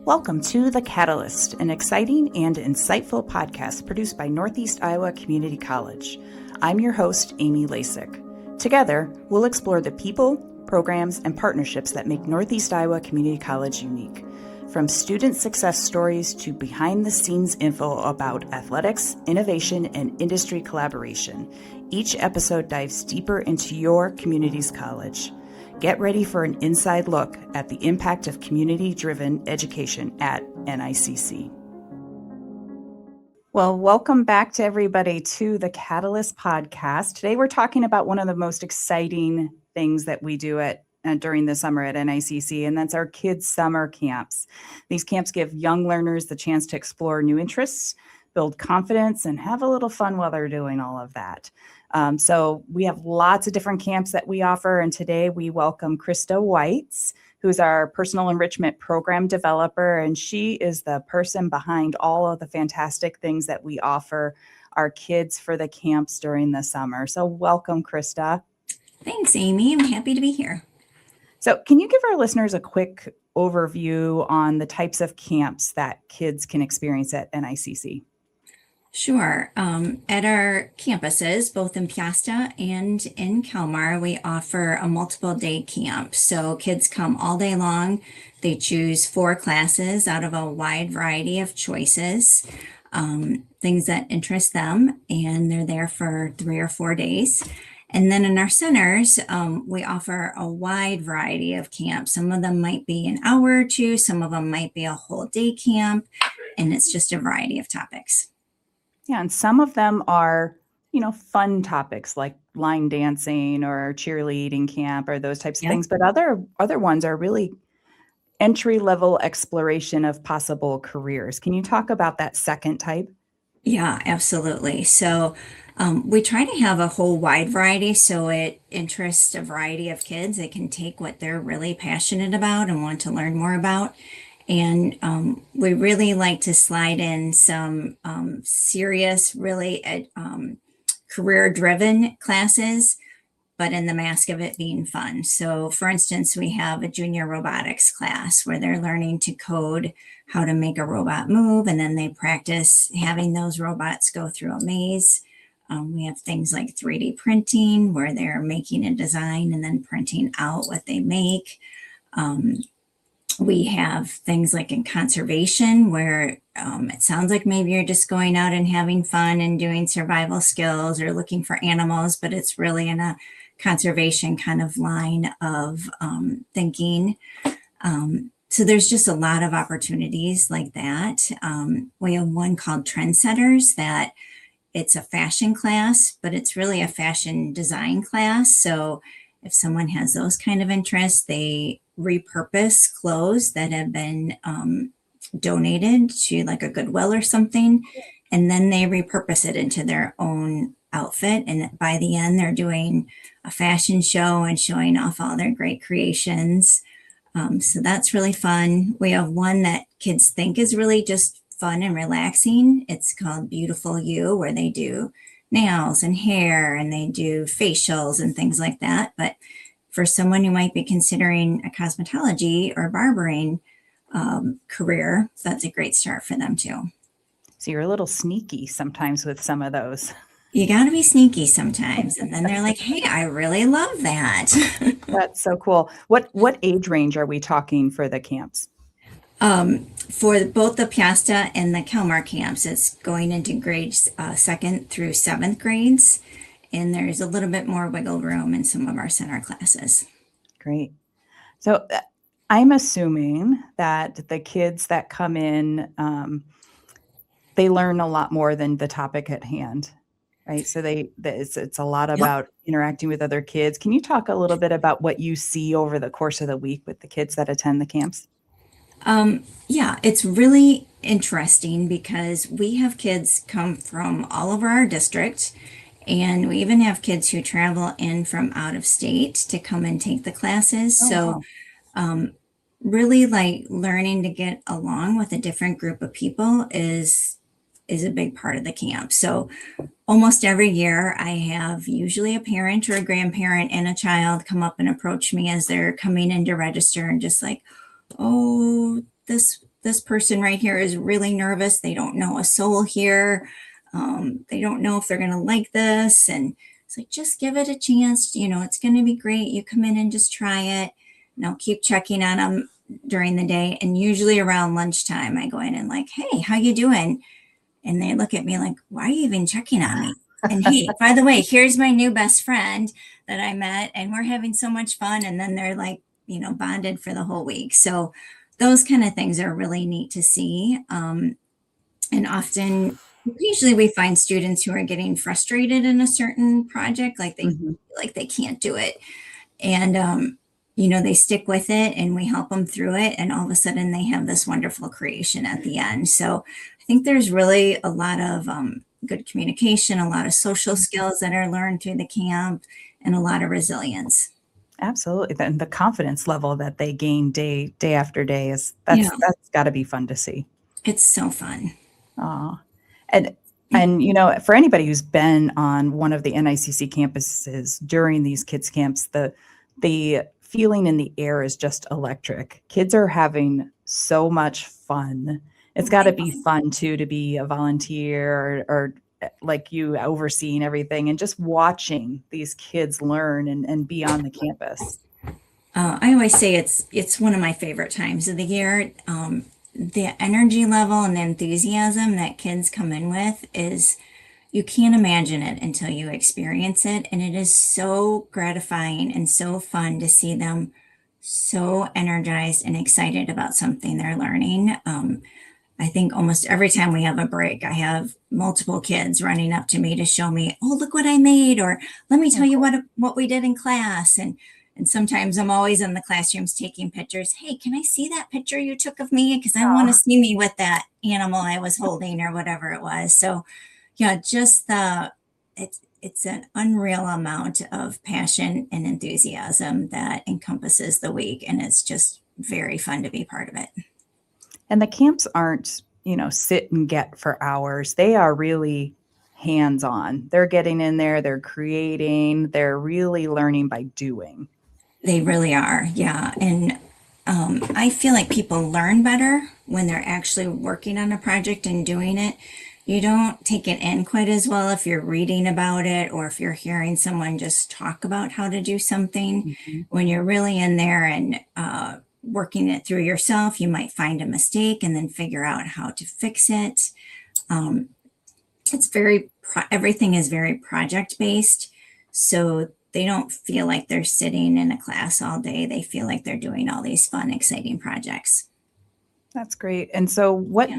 Welcome to The Catalyst, an exciting and insightful podcast produced by Northeast Iowa Community College. I'm your host, Amy Lasack. Together, we'll explore the people, programs, and partnerships that make Northeast Iowa Community College unique. From student success stories to behind-the-scenes info about athletics, innovation, and industry collaboration, each episode dives deeper into your community's college. Get ready for an inside look at the impact of community-driven education at NICC. Well, welcome back to everybody to the Catalyst podcast. Today we're talking about one of the most exciting things that we do during the summer at NICC, and that's our kids' summer camps. These camps give young learners the chance to explore new interests, build confidence, and have a little fun while they're doing all of that. So we have lots of different camps that we offer, and today we welcome Krista Walsh-Weitz, who's our personal enrichment program developer, and she is the person behind all of the fantastic things that we offer our kids for the camps during the summer. So welcome, Krista. Thanks, Amy. I'm happy to be here. So can you give our listeners a quick overview on the types of camps that kids can experience at NICC? Sure. At our campuses, both in Piasta and in Kalmar, we offer a multiple day camp. So kids come all day long. They choose 4 classes out of a wide variety of choices, things that interest them, and they're there for 3 or 4 days. And then in our centers, we offer a wide variety of camps. Some of them might be an hour or 2, some of them might be a whole day camp, and it's just a variety of topics. Yeah, and some of them are, fun topics like line dancing or cheerleading camp or those types of things. But other ones are really entry-level exploration of possible careers. Can you talk about that second type? Yeah, absolutely. So we try to have a whole wide variety so it interests a variety of kids. They can take what they're really passionate about and want to learn more about. And we really like to slide in some serious, really career-driven classes, but in the mask of it being fun. So for instance, we have a junior robotics class where they're learning to code how to make a robot move, and then they practice having those robots go through a maze. We have things like 3D printing where they're making a design and then printing out what they make. We have things like in conservation where it sounds like maybe you're just going out and having fun and doing survival skills or looking for animals, but it's really in a conservation kind of line of thinking. So there's just a lot of opportunities like that. We have one called Trendsetters that it's a fashion class, but it's really a fashion design class. So if someone has those kind of interests, they repurpose clothes that have been donated to like a Goodwill or something, and then they repurpose it into their own outfit. And by the end, they're doing a fashion show and showing off all their great creations. So that's really fun. We have one that kids think is really just fun and relaxing. It's called Beautiful You, where they do nails and hair and they do facials and things like that. But for someone who might be considering a cosmetology or barbering career, that's a great start for them too. So you're a little sneaky sometimes with some of those. You got to be sneaky sometimes. And then they're like, hey, I really love that. That's so cool. What age range are we talking for the camps? For both the Piasta and the Kalmar camps, it's going into grades 2nd through 7th grades. And there's a little bit more wiggle room in some of our center classes. Great. So I'm assuming that the kids that come in, they learn a lot more than the topic at hand, right? So it's a lot about interacting with other kids. Can you talk a little bit about what you see over the course of the week with the kids that attend the camps? Yeah, it's really interesting because we have kids come from all over our district. And we even have kids who travel in from out of state to come and take the classes. Really like learning to get along with a different group of people is a big part of the camp. So almost every year I have usually a parent or a grandparent and a child come up and approach me as they're coming in to register and just like, oh, this this person right here is really nervous. They don't know a soul here. They don't know if they're going to like this. And it's like, just give it a chance. It's going to be great. You come in and just try it. And I'll keep checking on them during the day. And usually around lunchtime, I go in and like, hey, how you doing? And they look at me like, why are you even checking on me? And hey, by the way, here's my new best friend that I met, and we're having so much fun. And then they're like, bonded for the whole week. So those kind of things are really neat to see. And usually we find students who are getting frustrated in a certain project, like they feel like they can't do it. And, they stick with it and we help them through it. And all of a sudden they have this wonderful creation at the end. So I think there's really a lot of good communication, a lot of social skills that are learned through the camp, and a lot of resilience. Absolutely. And the confidence level that they gain day after day that's got to be fun to see. It's so fun. Aw. And for anybody who's been on one of the NICC campuses during these kids camps, the feeling in the air is just electric. Kids are having so much fun. It's got to be fun too to be a volunteer or like you overseeing everything and just watching these kids learn and be on the campus. I always say it's one of my favorite times of the year. The energy level and the enthusiasm that kids come in with is, you can't imagine it until you experience it. And it is so gratifying and so fun to see them so energized and excited about something they're learning. I think almost every time we have a break, I have multiple kids running up to me to show me, oh, look what I made, or let me tell you what we did in class. And sometimes I'm always in the classrooms taking pictures. Hey, can I see that picture you took of me? Because I want to see me with that animal I was holding or whatever it was. So yeah, just it's an unreal amount of passion and enthusiasm that encompasses the week. And it's just very fun to be part of it. And the camps aren't, sit and get for hours. They are really hands-on. They're getting in there, they're creating, they're really learning by doing. They really are. Yeah. And I feel like people learn better when they're actually working on a project and doing it. You don't take it in quite as well if you're reading about it or if you're hearing someone just talk about how to do something. When you're really in there and working it through yourself, you might find a mistake and then figure out how to fix it. Everything is very project based. So they don't feel like they're sitting in a class all day. They feel like they're doing all these fun, exciting projects. That's great. And so what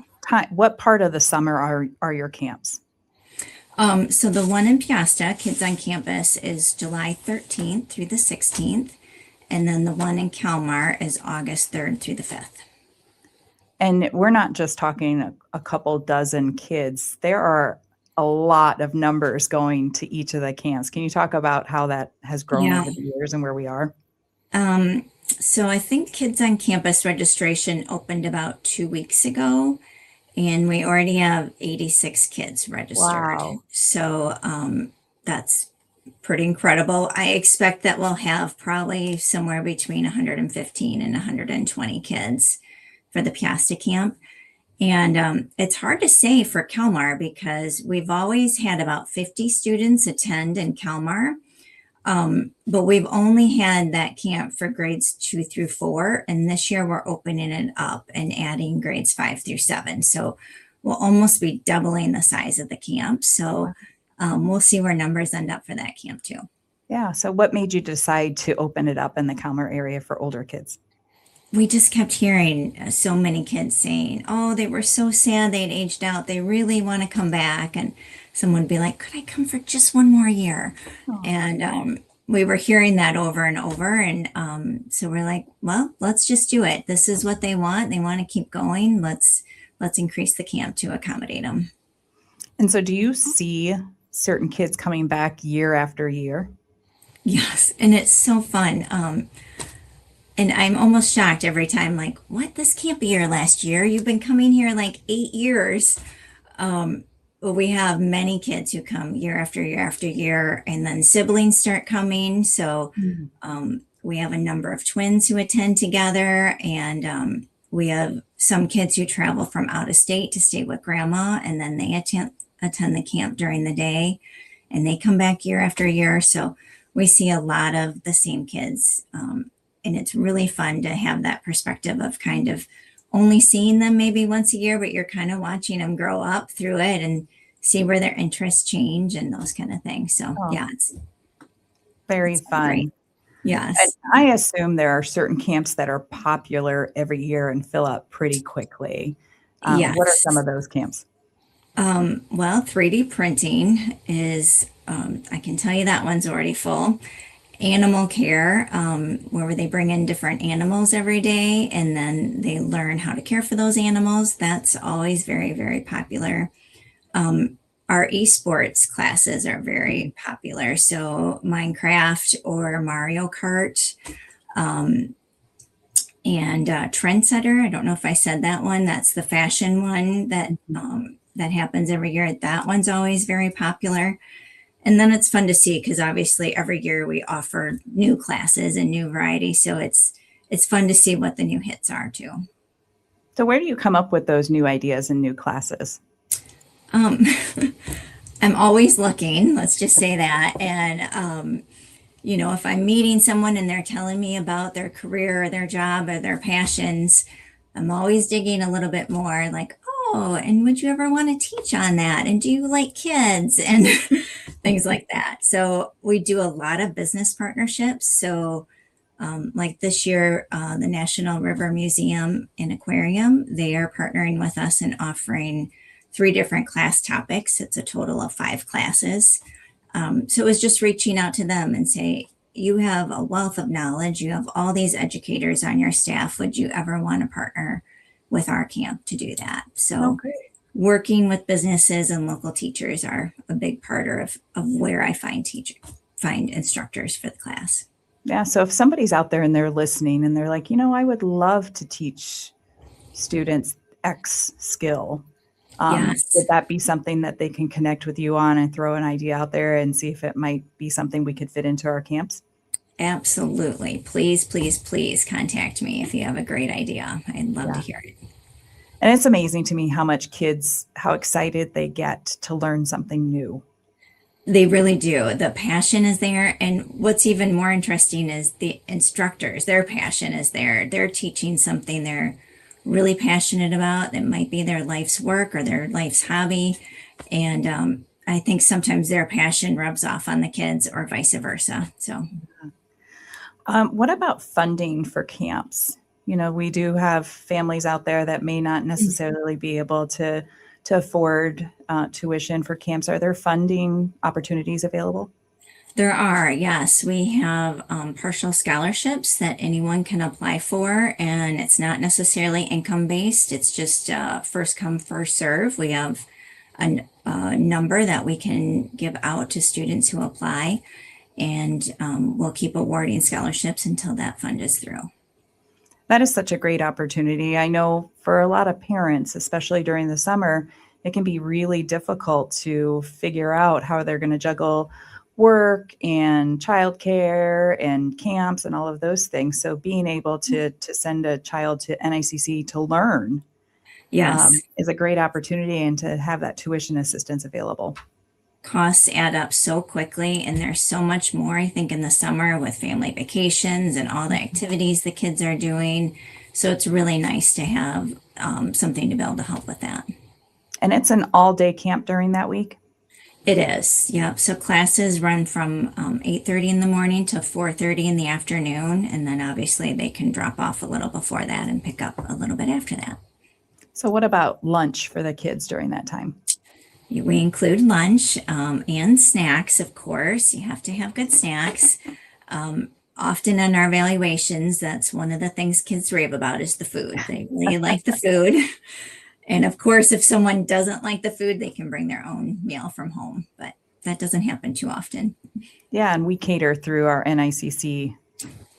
part of the summer are your camps? So the one in Piasta, Kids on Campus, is July 13th through the 16th. And then the one in Kalmar is August 3rd through the 5th. And we're not just talking a couple dozen kids. There are a lot of numbers going to each of the camps. Can you talk about how that has grown over the years and where we are? So I think Kids on Campus registration opened about 2 weeks ago, and we already have 86 kids registered. Wow. So that's pretty incredible. I expect that we'll have probably somewhere between 115 and 120 kids for the Piasta camp. And it's hard to say for Kalmar because we've always had about 50 students attend in Kalmar. But we've only had that camp for grades 2 through 4. And this year we're opening it up and adding grades 5 through 7. So we'll almost be doubling the size of the camp. So we'll see where numbers end up for that camp too. Yeah. So what made you decide to open it up in the Kalmar area for older kids? We just kept hearing so many kids saying, oh, they were so sad they'd aged out. They really want to come back. And someone would be like, could I come for just one more year? Oh. And we were hearing that over and over. And so we're like, well, let's just do it. This is what they want. They want to keep going. Let's increase the camp to accommodate them. And so do you see certain kids coming back year after year? Yes. And it's so fun. And I'm almost shocked every time, like, what? This can't be your last year. You've been coming here like 8 years. But we have many kids who come year after year after year, and then siblings start coming. So we have a number of twins who attend together, and We have some kids who travel from out of state to stay with grandma, and then they attend the camp during the day, and they come back year after year. So we see a lot of the same kids. And it's really fun to have that perspective of kind of only seeing them maybe once a year, but you're kind of watching them grow up through it and see where their interests change and those kind of things. So Oh, yeah, very it's fun. great. And Yes. I assume there are certain camps that are popular every year and fill up pretty quickly. What are some Yes. of those camps? Well, 3D printing is, I can tell you that one's already full. Animal care, where they bring in different animals every day and then they learn how to care for those animals. That's always very, very popular. Our esports classes are very popular. So Minecraft or Mario Kart, and Trendsetter. I don't know if I said that one. That's the fashion one that happens every year. That one's always very popular. And then it's fun to see because obviously every year we offer new classes and new varieties. So it's fun to see what the new hits are too. So where do you come up with those new ideas and new classes? Um, I'm always looking, let's just say that. And, if I'm meeting someone and they're telling me about their career or their job or their passions, I'm always digging a little bit more like, oh, and would you ever want to teach on that? And do you like kids and things like that? So we do a lot of business partnerships. So like this year, the National River Museum and Aquarium, they are partnering with us and offering 3 different class topics. It's a total of 5 classes. So it was just reaching out to them and say, you have a wealth of knowledge. You have all these educators on your staff. Would you ever want to partner with our camp to do that? So working with businesses and local teachers are a big part of where I find instructors for the class. Yeah. So if somebody's out there and they're listening and they're like, I would love to teach students X skill. Yes. Would that be something that they can connect with you on and throw an idea out there and see if it might be something we could fit into our camps? Absolutely. Please, please, please contact me if you have a great idea. I'd love to hear it. And it's amazing to me how excited they get to learn something new. They really do. The passion is there. And what's even more interesting is the instructors, their passion is there. They're teaching something they're really passionate about. It might be their life's work or their life's hobby. And I think sometimes their passion rubs off on the kids or vice versa. So, what about funding for camps? We do have families out there that may not necessarily be able to afford tuition for camps. Are there funding opportunities available? There are, yes. We have partial scholarships that anyone can apply for, and it's not necessarily income-based. It's just first come, first serve. We have a number that we can give out to students who apply, and we'll keep awarding scholarships until that fund is through. That is such a great opportunity. I know for a lot of parents, especially during the summer, it can be really difficult to figure out how they're going to juggle work and childcare and camps and all of those things. So being able to send a child to NICC to learn is a great opportunity, and to have that tuition assistance available. Costs add up so quickly, and there's so much more, I think, in the summer with family vacations and all the activities the kids are doing. So it's really nice to have something to be able to help with that. And it's an all-day camp during that week? It is, yep. So classes run from 8:30 in the morning to 4:30 in the afternoon, and then obviously they can drop off a little before that and pick up a little bit after that. So what about lunch for the kids during that time? We include lunch and snacks, of course. You have to have good snacks. Often in our evaluations, that's one of the things kids rave about is the food. They really like the food. And of course, if someone doesn't like the food, they can bring their own meal from home, but that doesn't happen too often. Yeah, and we cater through our NICC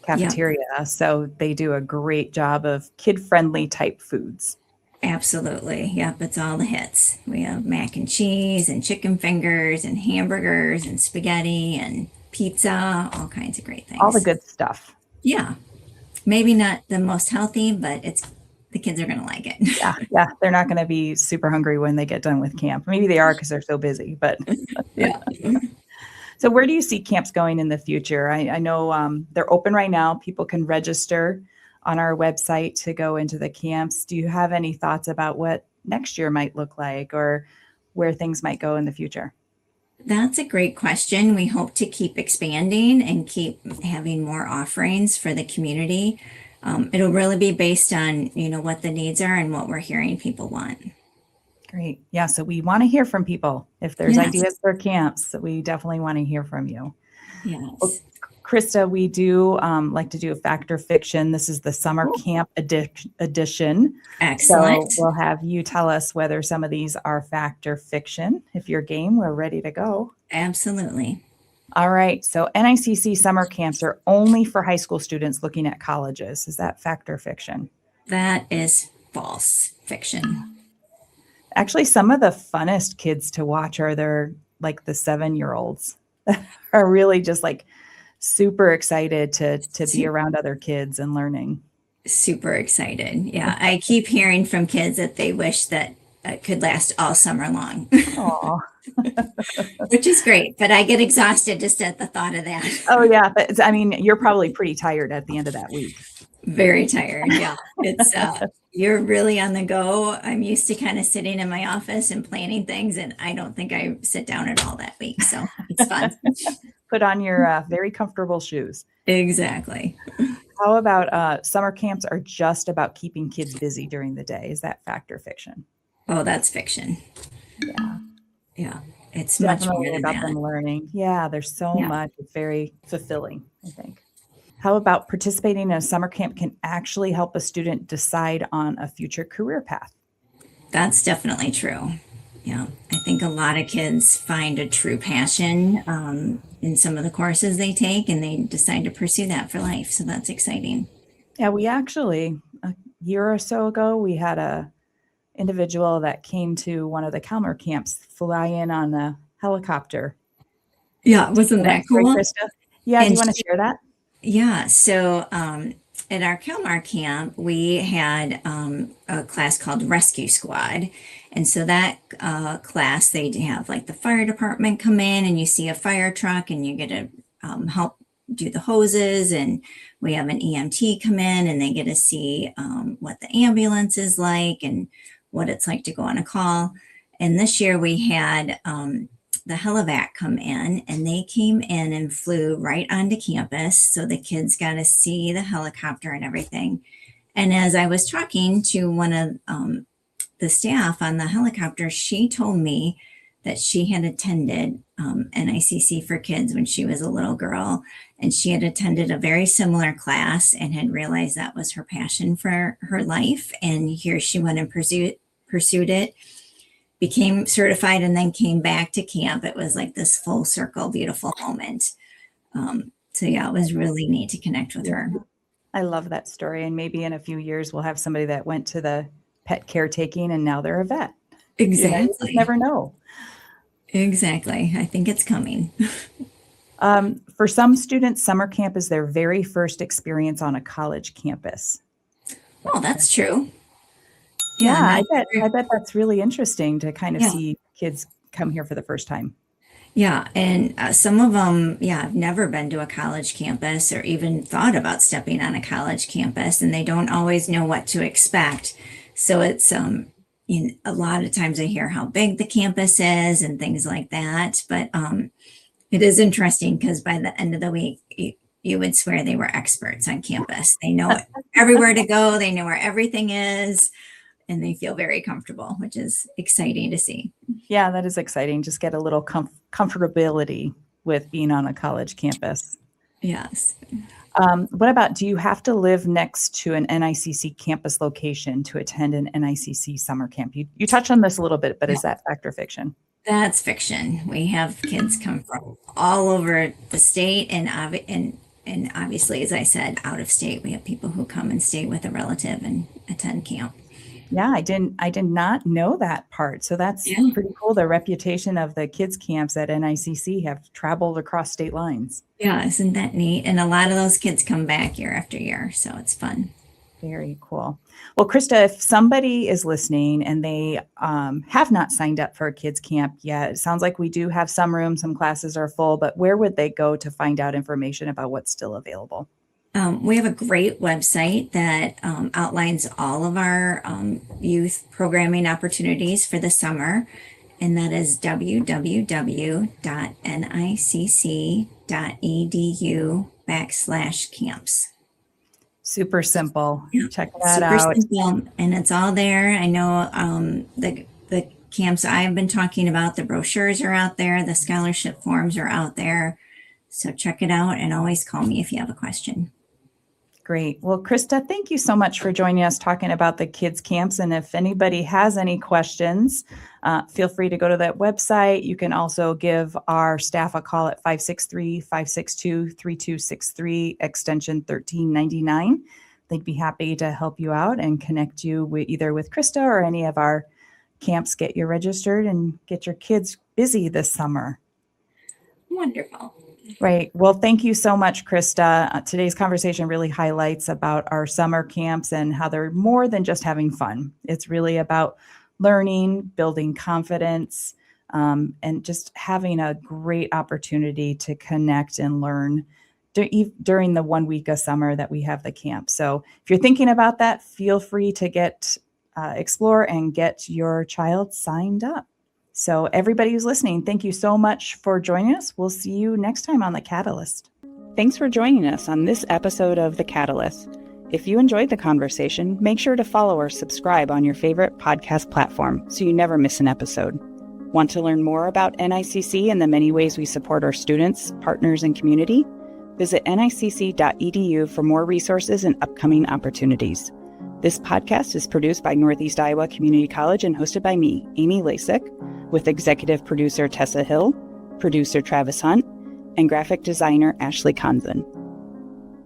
cafeteria, so they do a great job of kid-friendly type foods. Absolutely. Yep, it's all the hits. We have mac and cheese and chicken fingers and hamburgers and spaghetti and pizza, all kinds of great things. All the good stuff. Yeah. Maybe not the most healthy, but it's the kids are going to like it. Yeah. They're not going to be super hungry when they get done with camp. Maybe they are because they're so busy, but Yeah. so where do you see camps going in the future? I know they're open right now. People can register on our website to go into the camps. Do you have any thoughts about what next year might look like or where things might go in the future? That's a great question. We hope to keep expanding and keep having more offerings for the community. It'll really be based on, what the needs are and what we're hearing people want. Great. Yeah. So we want to hear from people. If there's Yes. ideas for camps, we definitely want to hear from you. Yes. Krista, we do like to do a fact or fiction. This is the summer camp edition. Excellent. So we'll have you tell us whether some of these are fact or fiction. If you're game, we're ready to go. Absolutely. All right. So NICC summer camps are only for high school students looking at colleges. Is that fact or fiction? That is false fiction. Actually, some of the funnest kids to watch are the 7-year-olds are really just like super excited to be around other kids and learning. Super excited. Yeah. I keep hearing from kids that they wish that it could last all summer long. Aw. Which is great, but I get exhausted just at the thought of that. Oh yeah. But you're probably pretty tired at the end of that week. Very tired. Yeah. It's, you're really on the go. I'm used to kind of sitting in my office and planning things, and I don't think I sit down at all that week. So it's fun. Put on your very comfortable shoes. Exactly. How about summer camps are just about keeping kids busy during the day? Is that fact or fiction? Oh, that's fiction. Yeah. Yeah. It's much more than about that. them learning. Yeah, there's so much. It's very fulfilling, I think. How about participating in a summer camp can actually help a student decide on a future career path? That's definitely true. Yeah. I think a lot of kids find a true passion in some of the courses they take, and they decide to pursue that for life. So that's exciting. Yeah, we actually, a year or so ago, we had a individual that came to one of the Calmer camps fly in on a helicopter. Yeah. Wasn't that cool? Krista? Yeah, do you want to share that? Yeah. So at our Calmar camp, we had a class called Rescue Squad. And so that class, they have like the fire department come in, and you see a fire truck, and you get to help do the hoses. And we have an EMT come in, and they get to see what the ambulance is like and what it's like to go on a call. And this year we had the Helivac come in, and they came in and flew right onto campus. So the kids got to see the helicopter and everything. And as I was talking to one of the staff on the helicopter, she told me that she had attended NICC for kids when she was a little girl, and she had attended a very similar class and had realized that was her passion for her life. And here she went and pursued it, became certified, and then came back to camp. It was like this full circle, beautiful moment. So yeah, it was really neat to connect with her. I love that story. And maybe in a few years, we'll have somebody that went to the pet caretaking and now they're a vet. Exactly. You just never know. Exactly. I think it's coming. For some students, summer camp is their very first experience on a college campus. Oh, that's true. Yeah, I bet that's really interesting to kind of see kids come here for the first time. Yeah. And some of them, have never been to a college campus or even thought about stepping on a college campus, and they don't always know what to expect. So it's, a lot of times I hear how big the campus is and things like that. But it is interesting because by the end of the week, you would swear they were experts on campus. They know everywhere to go. They know where everything is. And they feel very comfortable, which is exciting to see. Yeah, that is exciting. Just get a little comfortability with being on a college campus. Yes. What about, do you have to live next to an NICC campus location to attend an NICC summer camp? You touched on this a little bit, but is that fact or fiction? That's fiction. We have kids come from all over the state, and obviously, as I said, out of state. We have people who come and stay with a relative and attend camp. Yeah, I did not know that part. So that's pretty cool. The reputation of the kids camps at NICC have traveled across state lines. Yeah, isn't that neat? And a lot of those kids come back year after year, so it's fun. Very cool. Well, Krista, if somebody is listening and they have not signed up for a kids camp yet, it sounds like we do have some rooms, some classes are full, but where would they go to find out information about what's still available? We have a great website that outlines all of our youth programming opportunities for the summer, and that is www.nicc.edu/camps. Super simple. Yeah, Check that super out. simple, and it's all there. I know the camps I've been talking about, the brochures are out there, the scholarship forms are out there. So check it out, and always call me if you have a question. Great. Well, Krista, thank you so much for joining us talking about the kids camps. And if anybody has any questions, feel free to go to that website. You can also give our staff a call at 563-562-3263, extension 1399. They'd be happy to help you out and connect you either with Krista or any of our camps, get you registered and get your kids busy this summer. Wonderful. Right. Well, thank you so much, Krista. Today's conversation really highlights about our summer camps and how they're more than just having fun. It's really about learning, building confidence, and just having a great opportunity to connect and learn during the 1 week of summer that we have the camp. So if you're thinking about that, feel free to explore and get your child signed up. So everybody who's listening, thank you so much for joining us. We'll see you next time on The Catalyst. Thanks for joining us on this episode of The Catalyst. If you enjoyed the conversation, make sure to follow or subscribe on your favorite podcast platform so you never miss an episode. Want to learn more about NICC and the many ways we support our students, partners, and community? Visit nicc.edu for more resources and upcoming opportunities. This podcast is produced by Northeast Iowa Community College and hosted by me, Amy Lasack, with executive producer Tessa Hill, producer Travis Hunt, and graphic designer Ashley Conzen.